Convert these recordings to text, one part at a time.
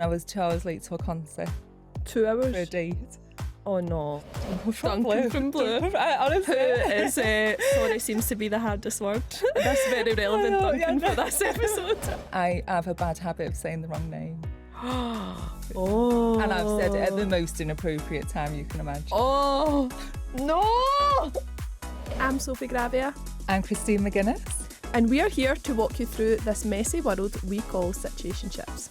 I was 2 hours late to a concert 2 hours? for a date. Oh no. From Duncan from Blue. Honestly. Who is, sorry seems to be the hardest word. That's very relevant, Duncan, for this episode. I have a bad habit of saying the wrong name. Oh. And I've said it at the most inappropriate time you can imagine. Oh. No. I'm Sophie Gravia. I'm Christine McGuinness. And we are here to walk you through this messy world we call situationships.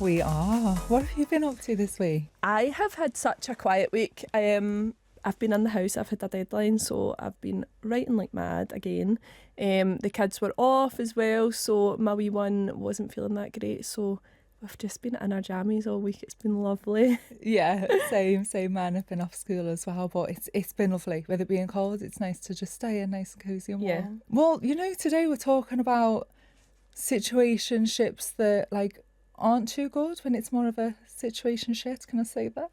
We are. What have you been up to this week? I have had such a quiet week. I've been in the house, I've had a deadline, so I've been writing like mad again. The kids were off as well, so my wee one wasn't feeling that great, so we've just been in our jammies all week. It's been lovely. Yeah, same man. I've been off school as well, but it's been lovely. With it being cold, it's nice to just stay in nice and cosy and warm. Yeah. Well, today we're talking about situationships that aren't too good when it's more of a situationship. Can I say that?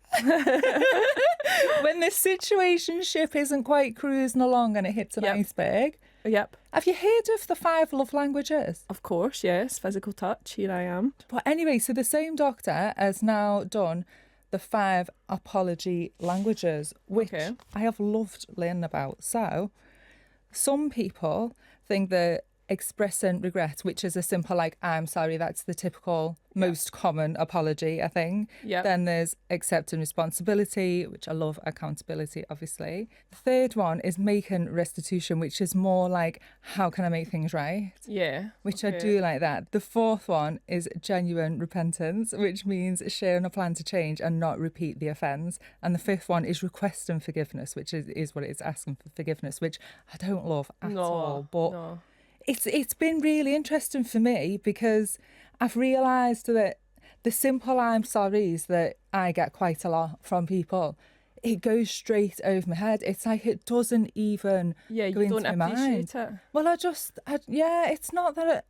When the situationship isn't quite cruising along and it hits an iceberg. Yep. Have you heard of the 5 love languages? Of course, yes. Physical touch, here I am. But anyway, so the same doctor has now done the 5 apology languages, which I have loved learning about. So some people think that expressing regret, which is a simple I'm sorry, that's the typical most common apology, I think. Yeah. Then there's accepting responsibility, which I love, accountability, obviously. The third one is making restitution, which is more how can I make things right? Yeah. Which I do like that. The fourth one is genuine repentance, which means sharing a plan to change and not repeat the offence. And the fifth one is requesting forgiveness, which is what it is, asking for forgiveness, which I don't love at all. But it's been really interesting for me because I've realised that the simple I'm sorry's that I get quite a lot from people, it goes straight over my head. It's it doesn't even go into my mind. You don't appreciate it? Well, it's not that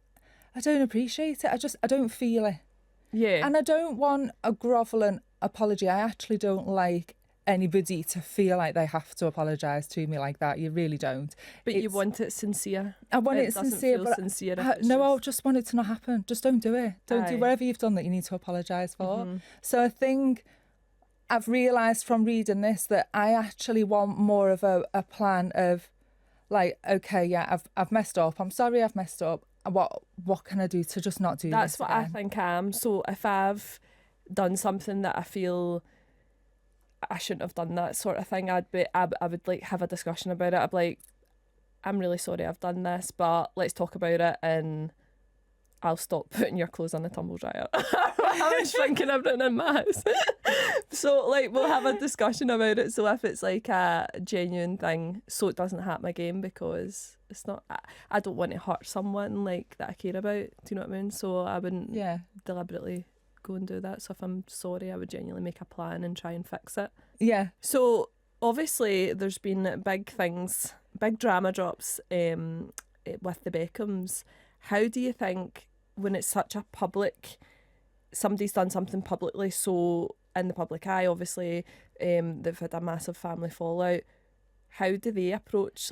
I don't appreciate it. I don't feel it. Yeah. And I don't want a grovelling apology. I actually don't like anybody to feel like they have to apologise to me like that. You really don't. But you want it sincere. I want it sincere, feel but sincere I just want it to not happen. Just don't do it. Don't do whatever you've done that you need to apologise for. Mm-hmm. So I think I've realised from reading this that I actually want more of a plan of I've messed up. I'm sorry I've messed up. What can I do to just not do this? That's what again? I think I am. So if I've done something that I feel I shouldn't have done, that sort of thing, I would have a discussion about it. I'd be I'm really sorry I've done this, but let's talk about it and I'll stop putting your clothes on the tumble dryer. I'm shrinking everything in my house. So we'll have a discussion about it. So if it's a genuine thing, so it doesn't happen again, because it's not, I don't want to hurt someone that I care about. Do you know what I mean? So I wouldn't deliberately go and do that. So if I'm sorry, I would genuinely make a plan and try and fix it. Yeah. So obviously there's been big things, big drama drops with the Beckhams. How do you think, when it's such a public, somebody's done something publicly, so in the public eye, obviously, they've had a massive family fallout, how do they approach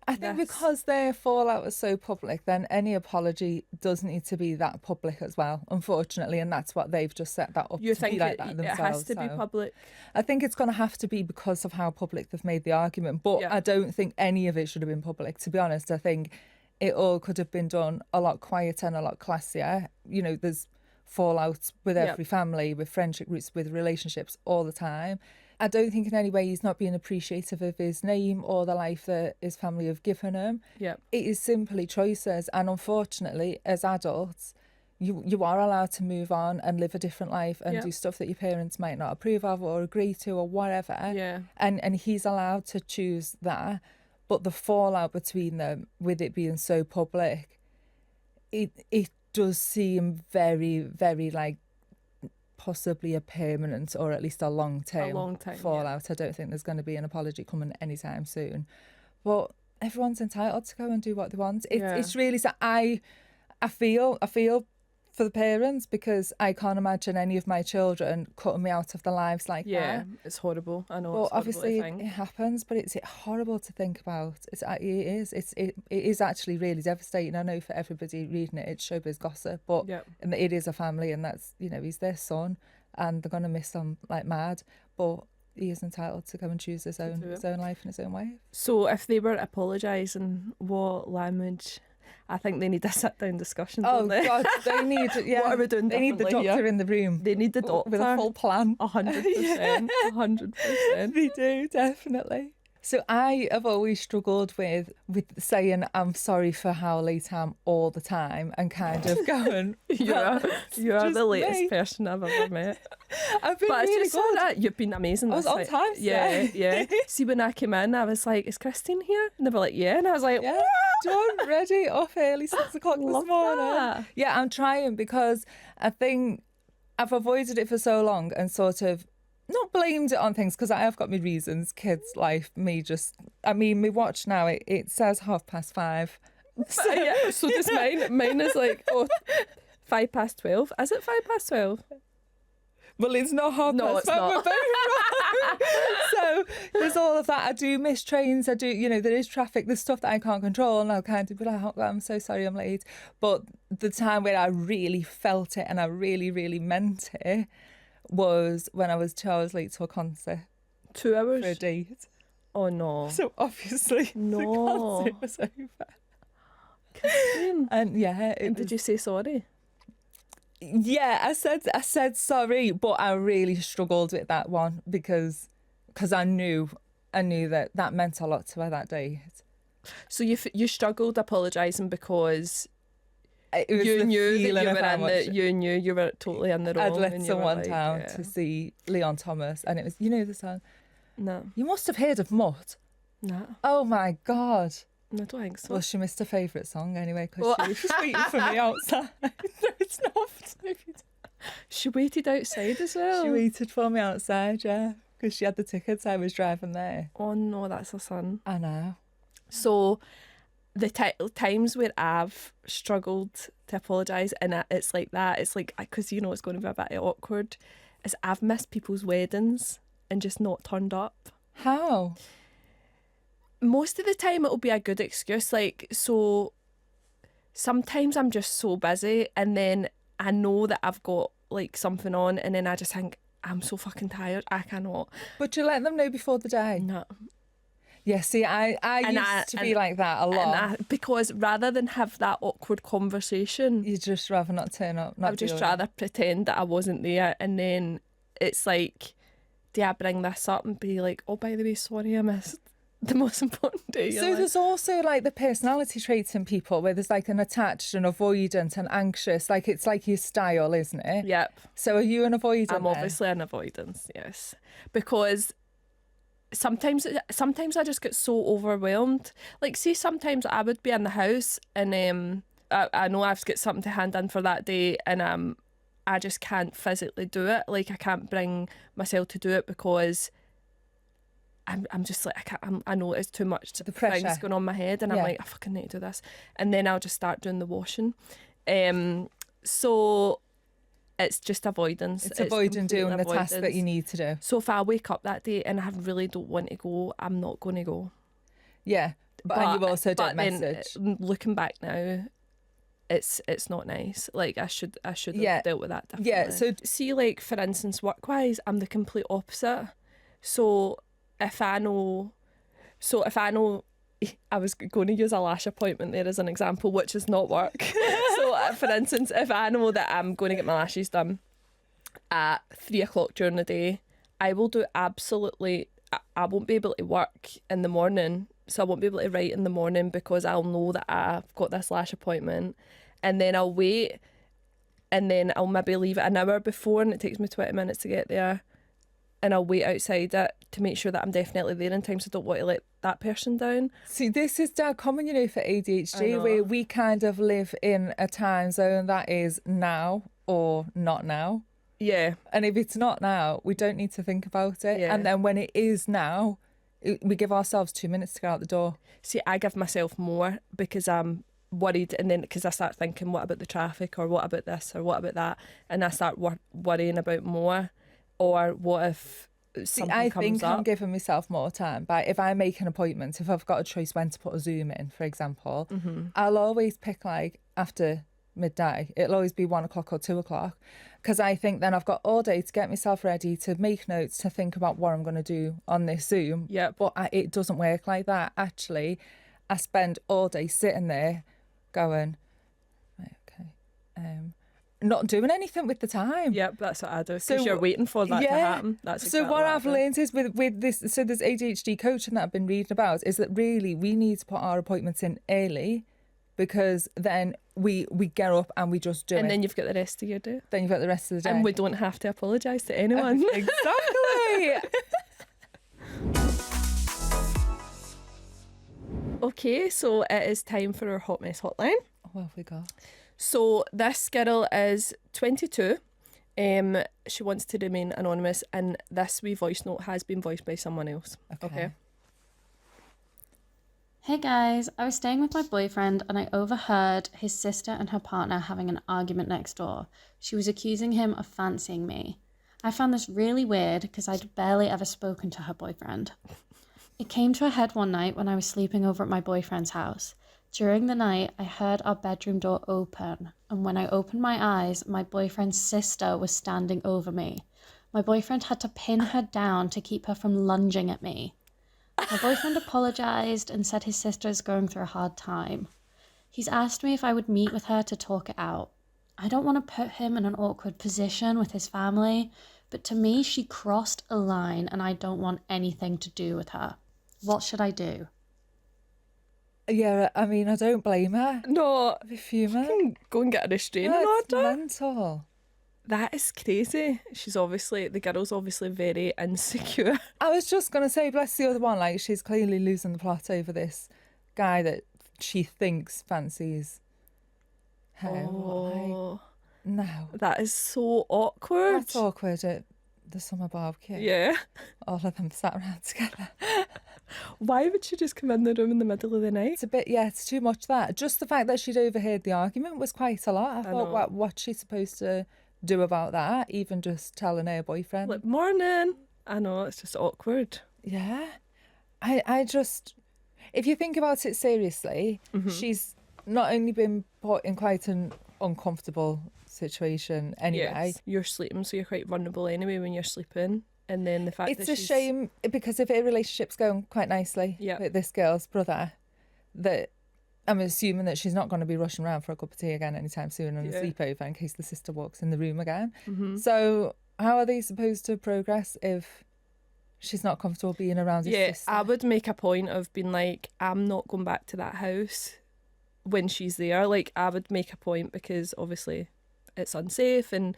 I think because their fallout was so public, then any apology does need to be that public as well, unfortunately, and that's what they've just set that up to be like that themselves. It has to be public? I think it's going to have to be because of how public they've made the argument, but I don't think any of it should have been public, to be honest. I think it all could have been done a lot quieter and a lot classier. There's fallouts with every family, with friendship groups, with relationships all the time. I don't think in any way he's not being appreciative of his name or the life that his family have given him. It is simply choices, and unfortunately, as adults, you are allowed to move on and live a different life and do stuff that your parents might not approve of or agree to or whatever. And he's allowed to choose that. But the fallout between them, with it being so public, it does seem very, very possibly a permanent or at least a long-term fallout. I don't think there's going to be an apology coming anytime soon. But everyone's entitled to go and do what they want. It's really so. I feel for the parents, because I can't imagine any of my children cutting me out of their lives like that. Yeah, it's horrible. I know. Well, it's obviously horrible it happens, but it's horrible to think about. It is actually really devastating. I know for everybody reading it, it's showbiz gossip, but and it is a family, and that's, you know, he's their son, and they're gonna miss him like mad. But he is entitled to go and choose his own life in his own way. So if they were apologising, what language? I think they need a sit-down discussion. Oh, don't they? God, they need, yeah. What are we doing? They need the doctor in the room. They need the doctor with a full plan. 100%. 100%. They do, definitely. So I have always struggled with saying I'm sorry for how late I am all the time, and kind of going, you're the latest person I've ever met. I've been but really it's just good. that you've been amazing. I was on time today. Yeah. See, when I came in, I was like, "Is Christine here?" And they were like, "Yeah," and I was like, "Yeah, done, ready, off early, 6 o'clock this morning." That. Yeah, I'm trying, because I think I've avoided it for so long and sort of not blamed it on things, because I have got my reasons. Kids' life, me watch now, it says 5:30. So does mine. Mine is like 12:05. Is it 12:05? Well, it's not 5:30. No, it's not. We're both wrong. So there's all of that. I do miss trains. I do, you know, there is traffic. There's stuff that I can't control, and I'll kind of be like, "Oh, I'm so sorry I'm late." But the time where I really felt it and I really, really meant it was when I was 2 hours late to a concert. 2 hours? For a date. Oh, no. So obviously the concert was over. And yeah. Did you say sorry? Yeah, I said sorry, but I really struggled with that one because I knew that meant a lot to her that day. So you struggled apologising because you knew you were totally in the wrong. I'd let someone down to see Leon Thomas, and it was, you know the song? No. You must have heard of Mutt. No. Oh my God. No, I don't think so. Well, she missed her favourite song anyway, because she was just waiting for me outside. No, it's not. She waited outside as well? She waited for me outside, yeah, because she had the tickets. I was driving there. Oh no, that's her son. I know. So the times where I've struggled to apologise, and it's like that, it's like, because you know it's going to be a bit awkward, is I've missed people's weddings and just not turned up. How? Most of the time it'll be a good excuse, like, so sometimes I'm just so busy, and then I know that I've got like something on, and then I just think, I'm so fucking tired, I cannot. But you let them know before the day? No. Yeah, see, I used to be like that a lot. Because rather than have that awkward conversation, you'd just rather not turn up. I would just rather pretend that I wasn't there, and then it's like, do I bring this up and be like, oh, by the way, sorry, I missed the most important day. So there's also like the personality traits in people where there's like an attached and avoidant and anxious, like it's like your style, isn't it? Yep. So are you an avoidant? I'm obviously an avoidance, yes, because sometimes I just get so overwhelmed. Like, see, sometimes I would be in the house and I know I've got something to hand in for that day, and I just can't physically do it. Like, I can't bring myself to do it because I'm just like, I know it's too much. The pressure. Things going on in my head, and I'm like, I fucking need to do this, and then I'll just start doing the washing. So it's just avoidance. It's avoiding doing the task that you need to do. So if I wake up that day and I really don't want to go, I'm not going to go. Yeah, but you also don't message. Looking back now, it's not nice. Like, I should have dealt with that differently. Yeah. So see, like, for instance, work-wise, I'm the complete opposite. So if I know I was going to use a lash appointment there as an example, which is not work. So for instance, if I know that I'm going to get my lashes done at 3 o'clock during the day, I will do absolutely, I won't be able to work in the morning, so I won't be able to write in the morning because I'll know that I've got this lash appointment, and then I'll wait, and then I'll maybe leave it an hour before, and it takes me 20 minutes to get there, and I'll wait outside it to make sure that I'm definitely there in time, so I don't want to let that person down. See, this is dead common, you know, for ADHD, where we kind of live in a time zone that is now or not now. Yeah. And if it's not now, we don't need to think about it. Yeah. And then when it is now, we give ourselves 2 minutes to get out the door. See, I give myself more because I'm worried, and then because I start thinking, what about the traffic, or what about this, or what about that, and I start worrying about more, or what if something I comes think up. I'm giving myself more time. But if I make an appointment, if I've got a choice when to put a Zoom in, for example, I'll always pick like after midday. It'll always be 1 o'clock or 2 o'clock, because I think then I've got all day to get myself ready, to make notes, to think about what I'm going to do on this Zoom. Yeah, but it doesn't work like that. Actually, I spend all day sitting there going, right, okay, not doing anything with the time. Yep, that's what I do, because you're waiting for that to happen. That's exactly so what I've learned is with this, so there's ADHD coaching that I've been reading about, is that really we need to put our appointments in early, because then we get up and we just do it. And then you've got the rest of your day. Then you've got the rest of the day. And we don't have to apologise to anyone. Exactly. Okay, so it is time for our Hot Mess Hotline. What have we got? So this girl is 22. She wants to remain anonymous, and this wee voice note has been voiced by someone else. Okay. Hey guys, I was staying with my boyfriend and I overheard his sister and her partner having an argument next door. She was accusing him of fancying me. I found this really weird because I'd barely ever spoken to her boyfriend. It came to a head one night when I was sleeping over at my boyfriend's house. During the night, I heard our bedroom door open, and when I opened my eyes, my boyfriend's sister was standing over me. My boyfriend had to pin her down to keep her from lunging at me. My boyfriend apologised and said his sister is going through a hard time. He's asked me if I would meet with her to talk it out. I don't want to put him in an awkward position with his family, but to me, she crossed a line and I don't want anything to do with her. What should I do? Yeah, I mean, I don't blame her. No, I'd be fuming. go and get a restraining That's order. mental. That is crazy. The girl's obviously very insecure. I was just going to say, bless the other one, like she's clearly losing the plot over this guy that she thinks fancies her. Oh, no. that is so awkward. That's awkward at the summer barbecue. Yeah. All of them sat around together. Why would she just come in the room in the middle of the night? It's a bit, it's too much that. Just the fact that she'd overheard the argument was quite a lot. I thought, what's she supposed to do about that? Even just telling her boyfriend. Like, morning. I know, it's just awkward. Yeah. I just, if you think about it seriously, she's not only been put in quite an uncomfortable situation anyway. Yes. You're sleeping, so you're quite vulnerable anyway when you're sleeping. And then the fact it's that a shame, because if her relationship's going quite nicely with this girl's brother, that I'm assuming that she's not going to be rushing around for a cup of tea again anytime soon and a sleepover in case the sister walks in the room again. So how are they supposed to progress if she's not comfortable being around his sister? I would make a point of being like, I'm not going back to that house when she's there. Like, I would make a point, because obviously it's unsafe and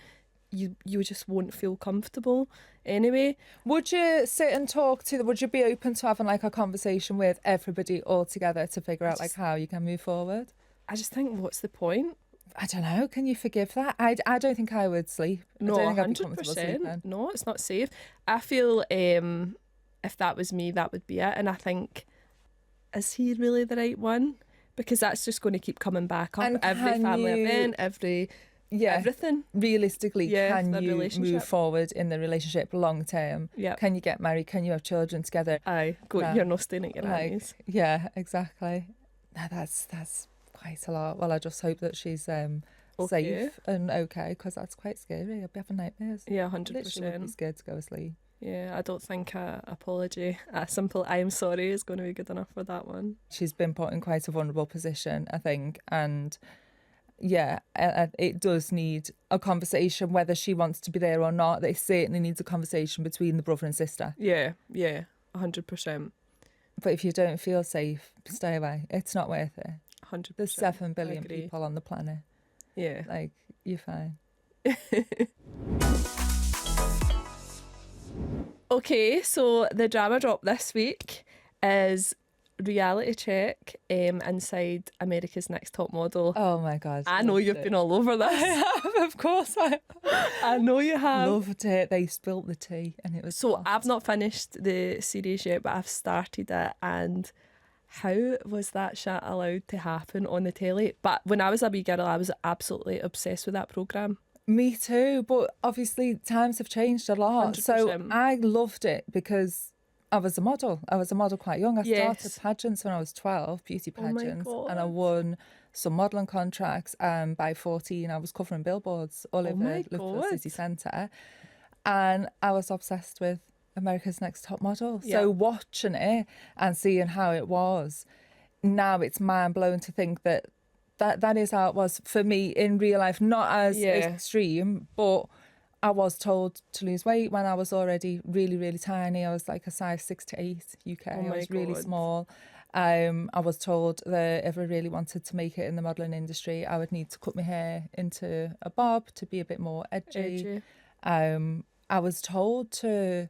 you just won't feel comfortable anyway. Would you sit and talk to would you be open to having like a conversation with everybody all together to figure out like how you can move forward? I just think, what's the point? I don't know. Can you forgive that? I don't think I would sleep. No, I don't think I'd be 100%. comfortable sleeping. No, it's not safe. I feel if that was me, that would be it. And I think, is he really the right one? Because that's just going to keep coming back up. And every family event, everything. Realistically, can you relationship. move forward in the relationship long term? Yeah. Can you get married? Can you have children together? Aye, you're not staying at your nanny's. Yeah, exactly. No, that's quite a lot. Well, I just hope that she's safe and okay, because that's quite scary. I'll be having nightmares. Yeah, 100%. Literally would be scared to go to sleep. Yeah, I don't think a apology, a simple "I'm sorry" is going to be good enough for that one. She's been put in quite a vulnerable position, I think, and yeah, it does need a conversation, whether she wants to be there or not. It certainly needs a conversation between the brother and sister. Yeah, 100%. But if you don't feel safe, stay away. It's not worth it. 100%. There's 7 billion people on the planet. Yeah. Like, you're fine. Okay, so the drama drop this week is reality check inside America's Next Top Model. Oh my God. I know you've been all over this. I have, of course I know you have. Loved it. They spilt the tea and it was So hot. I've not finished the series yet, but I've started it, and How was that shit allowed to happen on the telly? But when I was a wee girl, I was absolutely obsessed with that programme. Me too, but obviously times have changed a lot. 100%. So I loved it because I was a model. I was a model quite young. I started pageants when I was 12, beauty pageants, and I won some modelling contracts. By 14, I was covering billboards all over Liverpool city centre, and I was obsessed with America's Next Top Model. So watching it and seeing how it was, now it's mind blowing to think that is how it was for me in real life, not as extreme, but I was told to lose weight when I was already really, really tiny. I was like a size 6 to 8 UK. I was really small. I was told that if I really wanted to make it in the modelling industry, I would need to cut my hair into a bob to be a bit more edgy. I was told to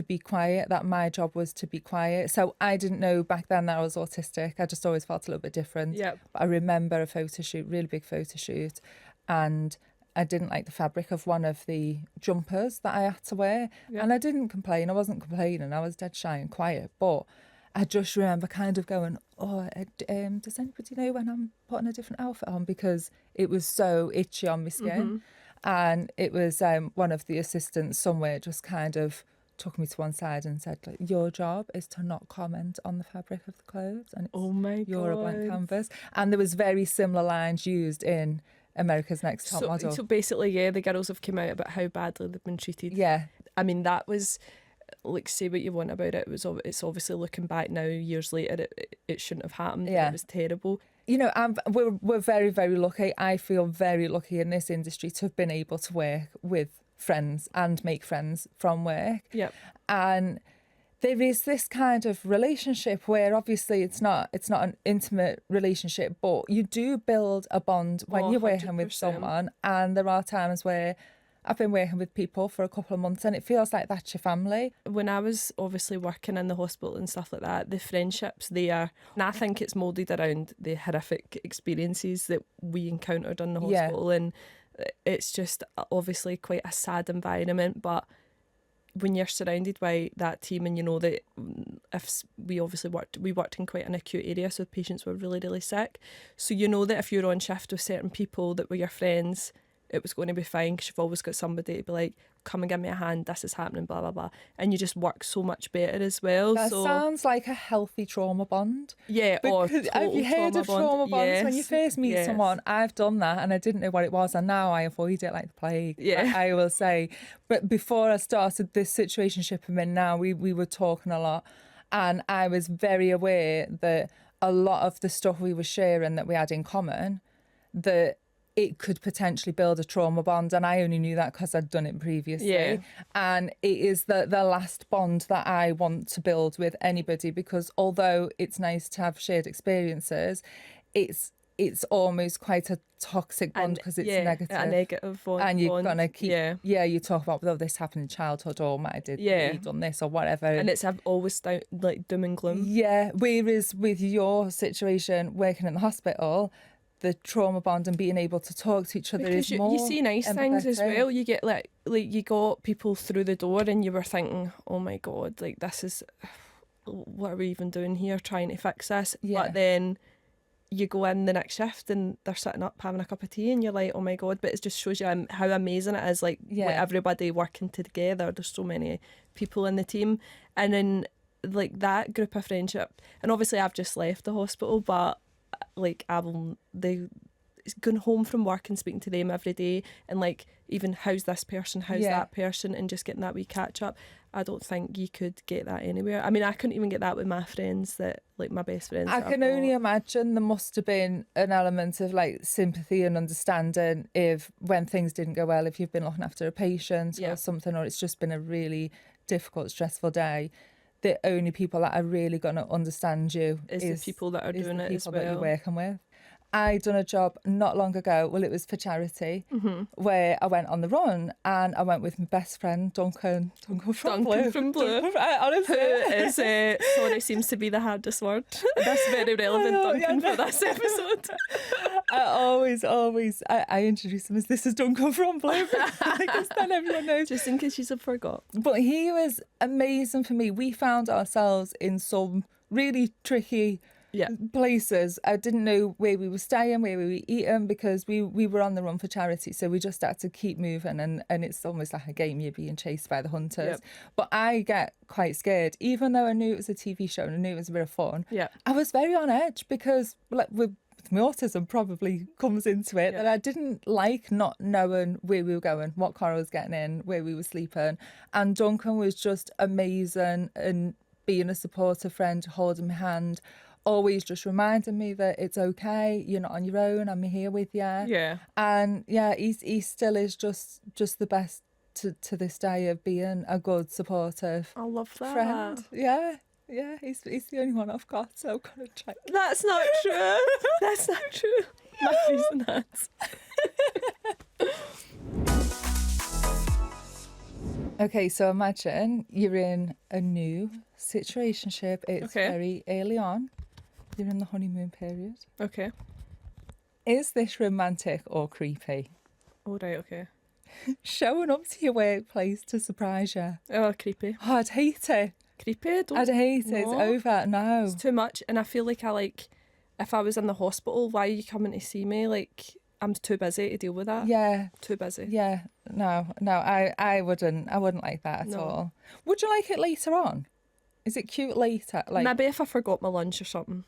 be quiet, that my job was to be quiet. So I didn't know back then that I was autistic. I just always felt a little bit different. Yep. But I remember a photo shoot, really big photo shoot, and I didn't like the fabric of one of the jumpers that I had to wear. Yep. And I didn't complain. I wasn't complaining. I was dead shy and quiet. But I just remember kind of going, does anybody know when I'm putting a different outfit on? Because it was so itchy on my skin. And it was one of the assistants somewhere just kind of took me to one side and said, like, your job is to not comment on the fabric of the clothes, and you're a blank canvas. And there was very similar lines used in America's Next Top Model. So basically, the girls have come out about how badly they've been treated. Yeah. I mean, that was, like, say what you want about it. It's obviously looking back now, years later, it shouldn't have happened. Yeah. It was terrible. You know, we're very, very lucky. I feel very lucky in this industry to have been able to work with friends and make friends from work. Yep. And there is this kind of relationship where obviously it's not an intimate relationship, but you do build a bond when you're working 100%. With someone. And there are times where I've been working with people for a couple of months and it feels like that's your family. When I was obviously working in the hospital and stuff like that, the friendships there, and I think it's moulded around the horrific experiences that we encountered in the hospital. And it's just obviously quite a sad environment, but when you're surrounded by that team and you know that if we worked in quite an acute area, so patients were really, really sick, so you know that if you're on shift with certain people that were your friends, it was going to be fine because you've always got somebody to be like, come and give me a hand, this is happening, blah blah blah, and you just work so much better as well. That sounds like a healthy trauma bond. Yeah. Or have you heard of trauma bonds? Yes. When you first meet someone, I've done that and I didn't know what it was, and now I avoid it like the plague. Yeah. I will say. But before I started this situationship I'm in now, we were talking a lot, and I was very aware that a lot of the stuff we were sharing that we had in common, that it could potentially build a trauma bond, and I only knew that because I'd done it previously. Yeah. And it is the last bond that I want to build with anybody, because although it's nice to have shared experiences, it's almost quite a toxic bond because it's negative. A negative bond. And you're going to keep, you talk about, well, this happened in childhood, or I did, you done this, or whatever. And it's always like doom and gloom. Yeah, whereas with your situation, working in the hospital, the trauma bond and being able to talk to each other because is more you see nice things as well. You get like you got people through the door and you were thinking, oh my God, like this is, what are we even doing here trying to fix this? But then you go in the next shift and they're sitting up having a cup of tea and you're like, oh my God. But it just shows you how amazing it is, like everybody working together. There's so many people in the team, and then like that group of friendship. And obviously I've just left the hospital, but like going home from work and speaking to them every day, and like even how's this person, how's that person, and just getting that wee catch up. I don't think you could get that anywhere. I mean, I couldn't even get that with my friends, that like my best friends. I can only imagine there must have been an element of like sympathy and understanding if when things didn't go well, if you've been looking after a patient or something, or it's just been a really difficult, stressful day. The only people that are really going to understand you is the people that are doing it as well. That you're working with. I done a job not long ago, well, it was for charity, where I went on the run and I went with my best friend, Duncan from Blue. Honestly. Sorry seems to be the hardest word. That's very relevant, Duncan, for this episode. I introduce him as, this is Duncan from Blue, because then everyone knows. Just in case you forgot. But he was amazing for me. We found ourselves in some really tricky places. I didn't know where we were staying, where we were eating, because we were on the run for charity. So we just had to keep moving, and it's almost like a game. You're being chased by the hunters. But I get quite scared, even though I knew it was a TV show and I knew it was a bit of fun. I was very on edge because with my autism probably comes into it, that I didn't like not knowing where we were going, what car I was getting in, where we were sleeping. And Duncan was just amazing, and being a supportive friend, holding my hand, always just reminding me that it's okay, you're not on your own, I'm here with you. And he still is just the best to this day, of being a good, supportive I love that friend. He's the only one I've got, so I've got to check. That's not true. That's not true. Matthew's and that's. Okay, so imagine you're in a new situationship. It's very early on. You're in the honeymoon period. Okay. Is this romantic or creepy? Oh, right, okay. Showing up to your workplace to surprise you. Oh, creepy. Oh, I'd hate it. Creepy? I'd hate it. It's over. No. It's too much. And I feel like if I was in the hospital, why are you coming to see me? Like, I'm too busy to deal with that. Yeah. Too busy. Yeah. No, I wouldn't like that at all. Would you like it later on? Is it cute later? Like, maybe if I forgot my lunch or something.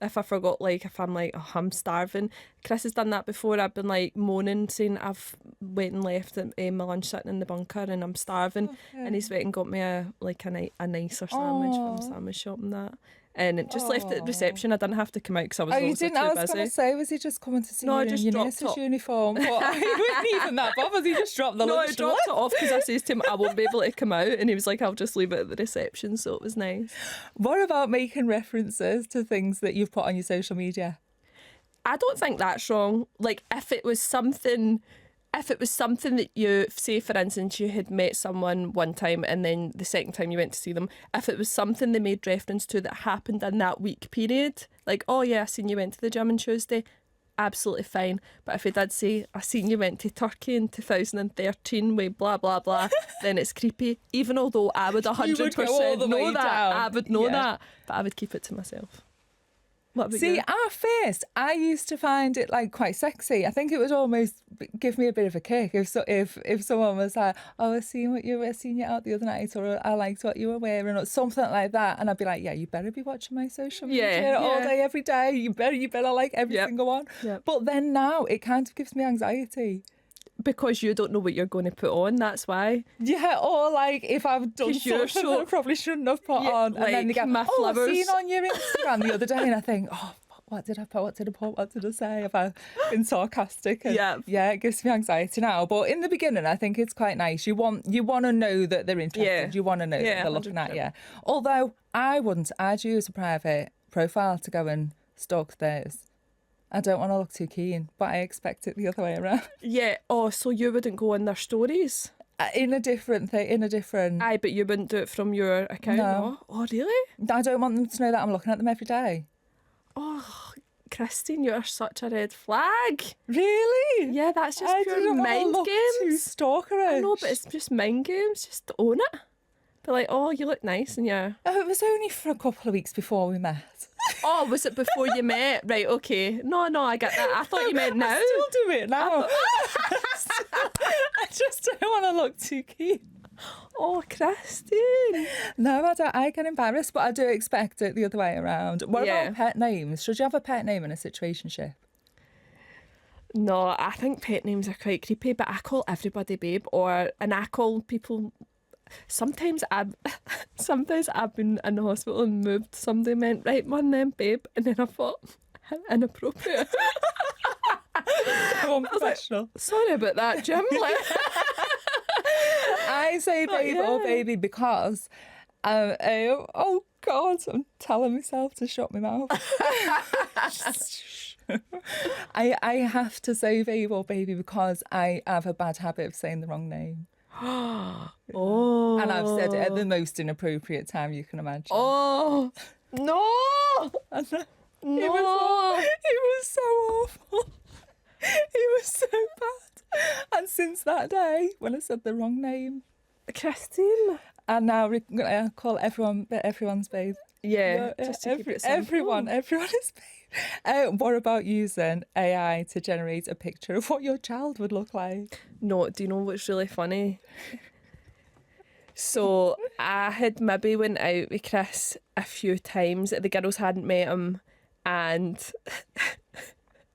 If I forgot, like, if I'm like, oh, I'm starving. Chris has done that before. I've been like moaning, saying I've went and left my lunch sitting in the bunker and I'm starving. And he's went and got me a nicer sandwich from a sandwich shop and that. And it just left it at reception. I didn't have to come out because I was also you didn't? too I was busy. going to say, was he just coming to see you just in your nurse's uniform? But he wasn't even that bothered. He just dropped the lunch. He dropped it off because I said to him, I won't be able to come out. And he was like, I'll just leave it at the reception. So it was nice. What about making references to things that you've put on your social media? I don't think that's wrong. Like, if it was something that you, say for instance, you had met someone one time and then the second time you went to see them, if it was something they made reference to that happened in that week period, like, oh yeah, I seen you went to the gym on Tuesday, absolutely fine. But if he did say, I seen you went to Turkey in 2013 with blah blah blah, then it's creepy. Even although I would 100% know that, I would know that, but I would keep it to myself. See, at first, I used to find it like quite sexy. I think it would almost give me a bit of a kick if someone was like, "Oh, I seen you out the other night," or "I liked what you were wearing," or something like that, and I'd be like, "Yeah, you better be watching my social media all day, every day. You better like every single one." But then now it kind of gives me anxiety. Because you don't know what you're going to put on, that's why. Yeah, or like if I've done something that I probably shouldn't have put on, and then they go, "Oh, I've seen on your Instagram the other day," and I think, "Oh, what did I put? What did I put? What did I say? Have I been sarcastic?" And it gives me anxiety now. But in the beginning, I think it's quite nice. You want to know that they're interested. You want to know that they're looking 100%. At you. Although I'd use a private profile to go and stalk theirs. I don't want to look too keen, but I expect it the other way around. Yeah. Oh, so you wouldn't go on their stories? In a different thing, Aye, but you wouldn't do it from your account? No. Oh, really? I don't want them to know that I'm looking at them every day. Oh, Christine, you're such a red flag. Really? Yeah, that's just pure mind games. Too stalkerish. I know, but it's just mind games. Just own it. Be like, oh, you look nice, and yeah. Oh, it was only for a couple of weeks before we met. Oh, was it before you met? Right, okay. No, I get that. I thought you meant now. I still do it now. I just don't want to look too keen. Oh, Christine. No, I don't. I get embarrassed, but I do expect it the other way around. What about pet names? Should you have a pet name in a situationship? No, I think pet names are quite creepy, but I call everybody babe, and I call people... Sometimes I've been in the hospital and moved. Somebody meant, right, one name, babe, and then I thought, inappropriate. So unprofessional. Like, sorry about that, Jim. I say babe or baby because, oh God, I'm telling myself to shut my mouth. I have to say babe or baby because I have a bad habit of saying the wrong name. Oh. And I've said it at the most inappropriate time you can imagine. Oh. No. No. It was so awful. It was so bad. And since that day, when I said the wrong name, Christine. And now we're going to call everyone's babe. Yeah, just to keep it simple. Everyone is babe. What about using AI to generate a picture of what your child would look like? No, do you know what's really funny? So I had maybe went out with Chris a few times. The girls hadn't met him, and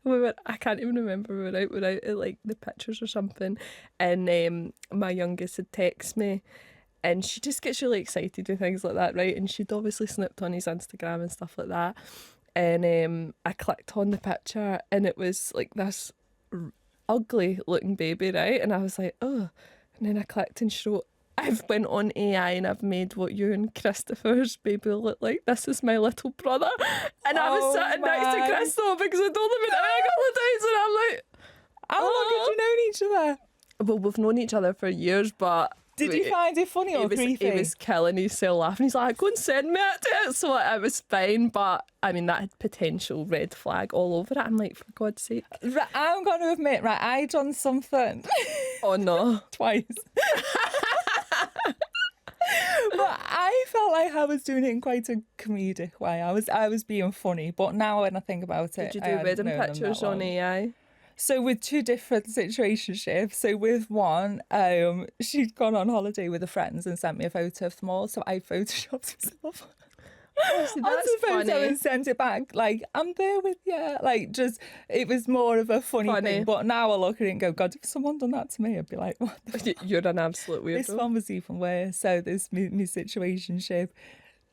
I can't even remember, we were out at like the pictures or something, and my youngest had texted me, and she just gets really excited with things like that, right? And she'd obviously snipped on his Instagram and stuff like that, and I clicked on the picture, and it was like this ugly looking baby, right? And I was like, oh, and then I clicked and she wrote, I've went on AI and I've made what you and Christopher's baby look like. This is my little brother. And I was sitting next to Christopher because I told him a couple of times, and I'm like, how long had you known each other? Well, we've known each other for years, but did you find it funny or creepy? He was killing himself laughing. He's like, go and send me it. So it was fine, but I mean, that had potential red flag all over it. I'm like, for God's sake. Right, I'm going to admit, right, I done something. Oh no. Twice. But I felt like I was doing it in quite a comedic way. I was being funny, but now when I think about it, did you do wedding pictures on AI? So with two different situationships. So with one, she'd gone on holiday with her friends and sent me a photo of them all. So I photoshopped myself. Oh, see, that's photo funny. and sent it back. Like, I'm there with you. Like, just, it was more of a funny thing. But now I look at it and go, God, if someone done that to me, I'd be like, what the You're an absolute weirdo. This one was even worse. So this my situationship,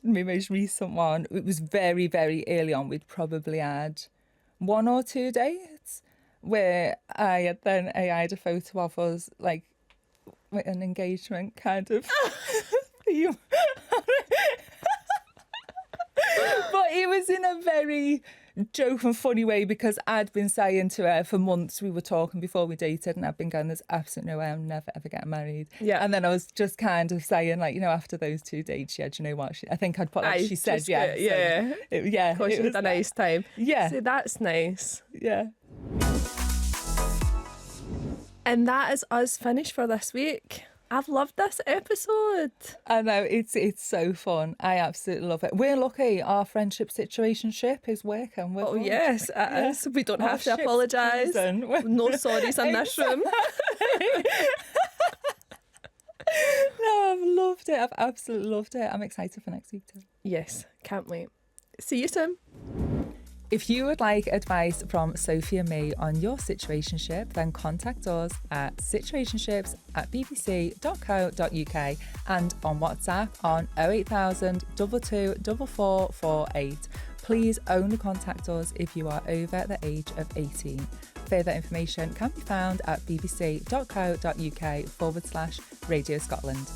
my most recent one, it was very, very early on. We'd probably had 1 or 2 dates where I had then AI'd a photo of us, like, with an engagement kind of theme. But it was in a very joke and funny way, because I'd been saying to her for months, we were talking before we dated, and I'd been going, there's absolutely no way I'm never ever getting married. Yeah. And then I was just kind of saying, like, you know, after those 2 dates, yeah, do you know what? I think I'd put, like, she said yes. Yeah. Yeah. Of course, you had a nice time. Yeah. See, that's nice. Yeah. And that is us finished for this week. I've loved this episode. I know, it's so fun. I absolutely love it. We're lucky our friendship situationship is working. Oh, yes, it is. We don't have to apologise. No sorries in this room. No, I've loved it. I've absolutely loved it. I'm excited for next week too. Yes, can't wait. See you soon. If you would like advice from Sophie and me on your situationship, then contact us at situationships@bbc.co.uk and on WhatsApp on 08000 224448. Please only contact us if you are over the age of 18. Further information can be found at bbc.co.uk/Radio Scotland.